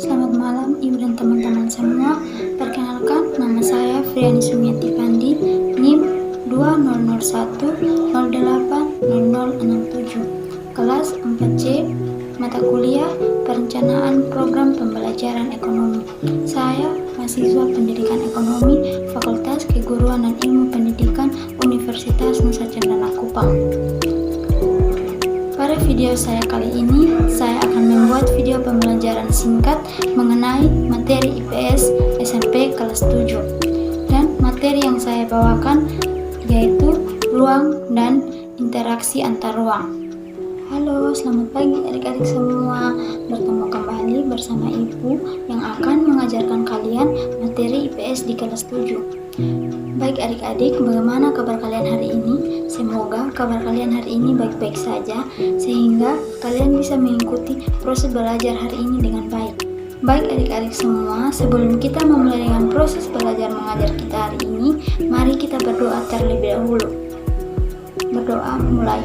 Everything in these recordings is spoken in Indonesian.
Selamat malam Ibu dan teman-teman semua. Perkenalkan, nama saya Friani Sumiati Pandi, NIM 2001080067, kelas 4C, mata kuliah Perencanaan Program Pembelajaran Ekonomi. Saya mahasiswa Pendidikan Ekonomi, Fakultas Keguruan dan Ilmu Pendidikan Universitas Nusa Cendana Kupang. Pada video saya kali ini, saya akan membuat video pembelajaran singkat mengenai materi IPS SMP kelas 7. Dan materi yang saya bawakan yaitu ruang dan interaksi antar ruang. Halo, selamat pagi adik-adik semua. Bertemu kembali bersama Ibu yang akan mengajarkan kalian materi IPS di kelas 7. Baik adik-adik, bagaimana kabar kalian hari ini? Semoga kabar kalian hari ini baik-baik saja, sehingga kalian bisa mengikuti proses belajar hari ini dengan baik. Baik adik-adik semua, sebelum kita memulai dengan proses belajar mengajar kita hari ini, mari kita berdoa terlebih dahulu. Berdoa mulai.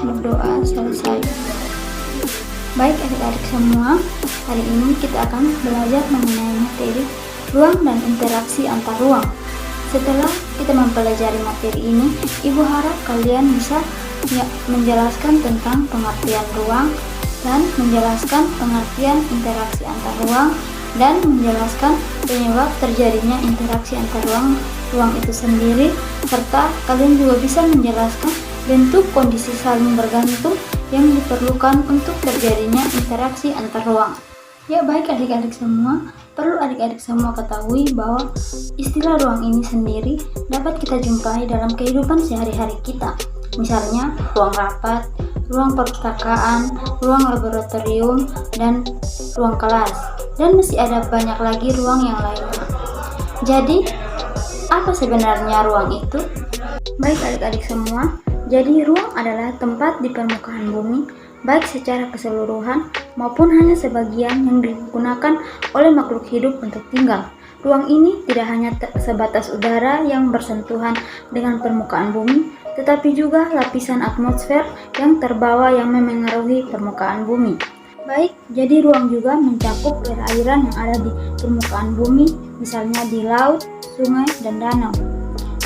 Berdoa selesai. Baik adik-adik semua, hari ini kita akan belajar mengenai materi ruang dan interaksi antar ruang. Setelah kita mempelajari materi ini, Ibu harap kalian bisa menjelaskan tentang pengertian ruang dan menjelaskan pengertian interaksi antar ruang dan menjelaskan penyebab terjadinya interaksi antar ruang itu sendiri, serta kalian juga bisa menjelaskan bentuk kondisi saling bergantung yang diperlukan untuk terjadinya interaksi antar ruang. Ya baik adik-adik semua, perlu adik-adik semua ketahui bahwa istilah ruang ini sendiri dapat kita jumpai dalam kehidupan sehari-hari kita. Misalnya ruang rapat, ruang perpustakaan, ruang laboratorium, dan ruang kelas. Dan masih ada banyak lagi ruang yang lainnya. Jadi, apa sebenarnya ruang itu? Baik adik-adik semua, jadi ruang adalah tempat di permukaan bumi, baik secara keseluruhan maupun hanya sebagian yang digunakan oleh makhluk hidup untuk tinggal. Ruang ini tidak hanya sebatas udara yang bersentuhan dengan permukaan bumi, tetapi juga lapisan atmosfer yang terbawa yang memengaruhi permukaan bumi. Baik, jadi ruang juga mencakup perairan yang ada di permukaan bumi, misalnya di laut, sungai, dan danau.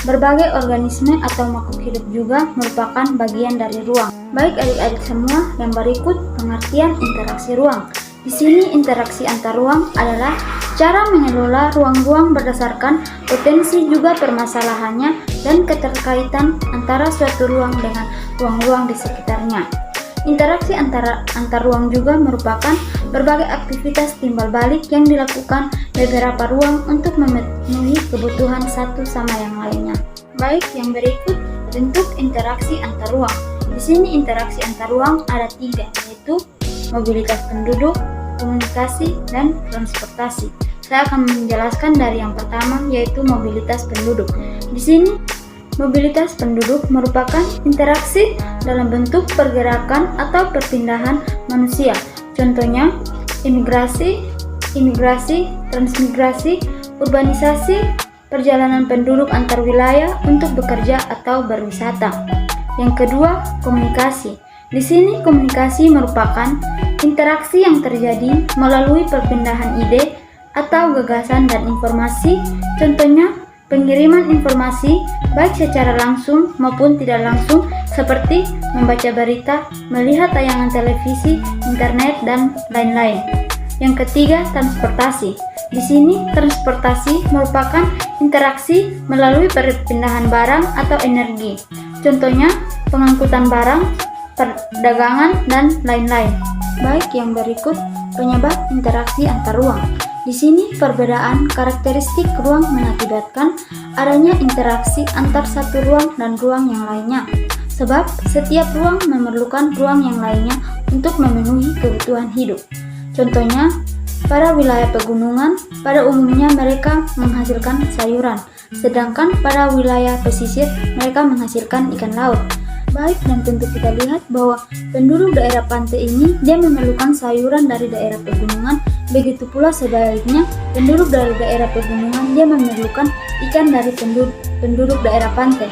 Berbagai organisme atau makhluk hidup juga merupakan bagian dari ruang. Baik adik-adik semua, yang berikut pengertian interaksi ruang. Di sini interaksi antar ruang adalah cara mengelola ruang-ruang berdasarkan potensi juga permasalahannya dan keterkaitan antara suatu ruang dengan ruang-ruang di sekitarnya. Interaksi antar ruang juga merupakan berbagai aktivitas timbal balik yang dilakukan beberapa ruang untuk memenuhi kebutuhan satu sama yang lainnya. Baik, yang berikut bentuk interaksi antar ruang. Di sini interaksi antar ruang ada 3, yaitu mobilitas penduduk, komunikasi, dan transportasi. Saya akan menjelaskan dari yang pertama, yaitu mobilitas penduduk. Di sini mobilitas penduduk merupakan interaksi dalam bentuk pergerakan atau perpindahan manusia. Contohnya, imigrasi, transmigrasi, urbanisasi, perjalanan penduduk antar wilayah untuk bekerja atau berwisata. Yang kedua, komunikasi. Di sini komunikasi merupakan interaksi yang terjadi melalui perpindahan ide atau gagasan dan informasi. Contohnya, pengiriman informasi baik secara langsung maupun tidak langsung, seperti membaca berita, melihat tayangan televisi, internet, dan lain-lain. Yang ketiga, transportasi. Di sini transportasi merupakan interaksi melalui perpindahan barang atau energi. Contohnya, pengangkutan barang, perdagangan, dan lain-lain. Baik, yang berikut penyebab interaksi antar ruang. Di sini perbedaan karakteristik ruang mengakibatkan adanya interaksi antar satu ruang dan ruang yang lainnya. Sebab setiap ruang memerlukan ruang yang lainnya untuk memenuhi kebutuhan hidup. Contohnya, pada wilayah pegunungan, pada umumnya mereka menghasilkan sayuran, sedangkan pada wilayah pesisir mereka menghasilkan ikan laut. Baik, dan tentu kita lihat bahwa penduduk daerah pantai ini dia memerlukan sayuran dari daerah pegunungan, begitu pula sebaliknya penduduk dari daerah pegunungan dia memerlukan ikan dari penduduk daerah pantai.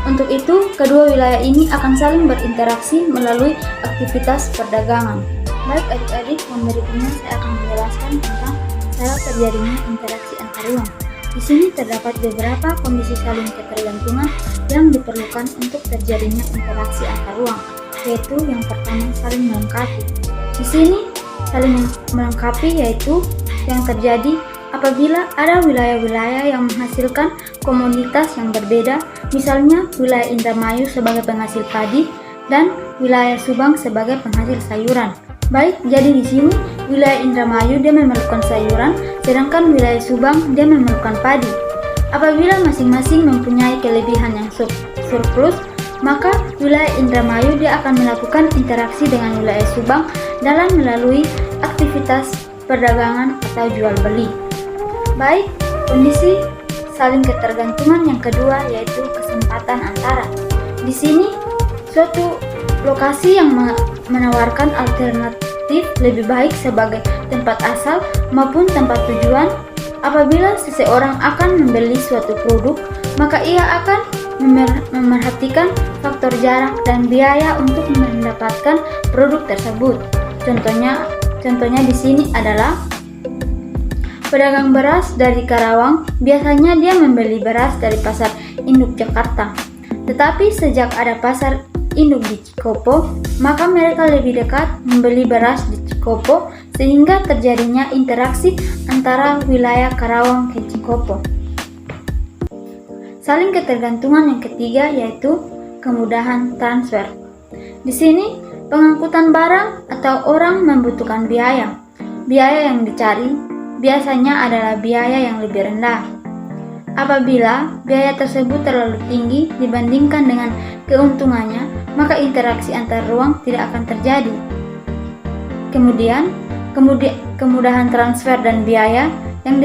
Untuk itu, kedua wilayah ini akan saling berinteraksi melalui aktivitas perdagangan. Baik adik-adik, yang berikutnya saya akan menjelaskan tentang cara terjadinya interaksi antar ruang. Di sini terdapat beberapa kondisi saling ketergantungan yang diperlukan untuk terjadinya interaksi antar ruang, yaitu yang pertama saling melengkapi. Di sini saling melengkapi yaitu yang terjadi apabila ada wilayah-wilayah yang menghasilkan komoditas yang berbeda, misalnya wilayah Indramayu sebagai penghasil padi dan wilayah Subang sebagai penghasil sayuran. Baik, jadi di sini wilayah Indramayu dia memerlukan sayuran, sedangkan wilayah Subang dia memerlukan padi. Apabila masing-masing mempunyai kelebihan yang surplus, maka wilayah Indramayu dia akan melakukan interaksi dengan wilayah Subang dalam melalui aktivitas perdagangan atau jual beli. Baik, kondisi saling ketergantungan yang kedua yaitu kesempatan antara. Di sini suatu lokasi yang menawarkan alternatif lebih baik sebagai tempat asal maupun tempat tujuan. Apabila seseorang akan membeli suatu produk, maka ia akan memerhatikan faktor jarak dan biaya untuk mendapatkan produk tersebut. Contohnya di sini adalah pedagang beras dari Karawang, biasanya dia membeli beras dari pasar induk Jakarta. Tetapi sejak ada pasar induk di Cikopo, maka mereka lebih dekat membeli beras di Cikopo sehingga terjadinya interaksi antara wilayah Karawang ke Cikopo. Saling ketergantungan yang ketiga yaitu kemudahan transfer. Di sini pengangkutan barang atau orang membutuhkan biaya. Biaya yang dicari biasanya adalah biaya yang lebih rendah. Apabila biaya tersebut terlalu tinggi dibandingkan dengan keuntungannya, maka interaksi antar ruang tidak akan terjadi. Kemudian, kemudahan transfer dan biaya yang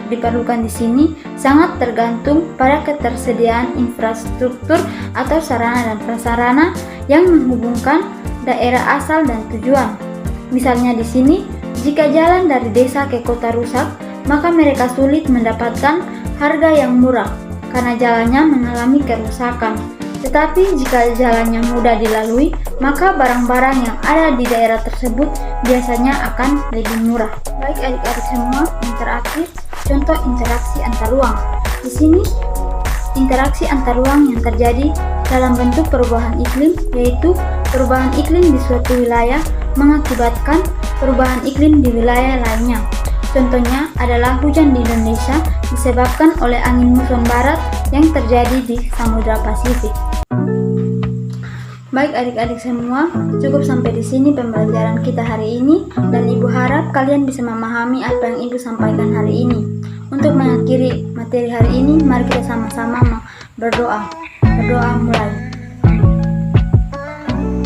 diperlukan di sini sangat tergantung pada ketersediaan infrastruktur atau sarana dan prasarana yang menghubungkan daerah asal dan tujuan. Misalnya di sini, jika jalan dari desa ke kota rusak, maka mereka sulit mendapatkan harga yang murah karena jalannya mengalami kerusakan. Tetapi jika jalannya mudah dilalui, maka barang-barang yang ada di daerah tersebut biasanya akan lebih murah. Baik adik-adik semua, yang terakhir contoh interaksi antar ruang. Di sini interaksi antar ruang yang terjadi dalam bentuk perubahan iklim, yaitu perubahan iklim di suatu wilayah mengakibatkan perubahan iklim di wilayah lainnya. Contohnya adalah hujan di Indonesia disebabkan oleh angin muson barat yang terjadi di Samudra Pasifik. Baik adik-adik semua, cukup sampai di sini pembelajaran kita hari ini dan Ibu harap kalian bisa memahami apa yang Ibu sampaikan hari ini. Untuk mengakhiri materi hari ini, mari kita sama-sama berdoa. Berdoa mulai.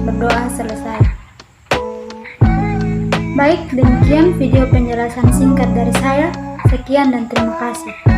Berdoa selesai. Baik, demikian video penjelasan singkat dari saya. Sekian dan terima kasih.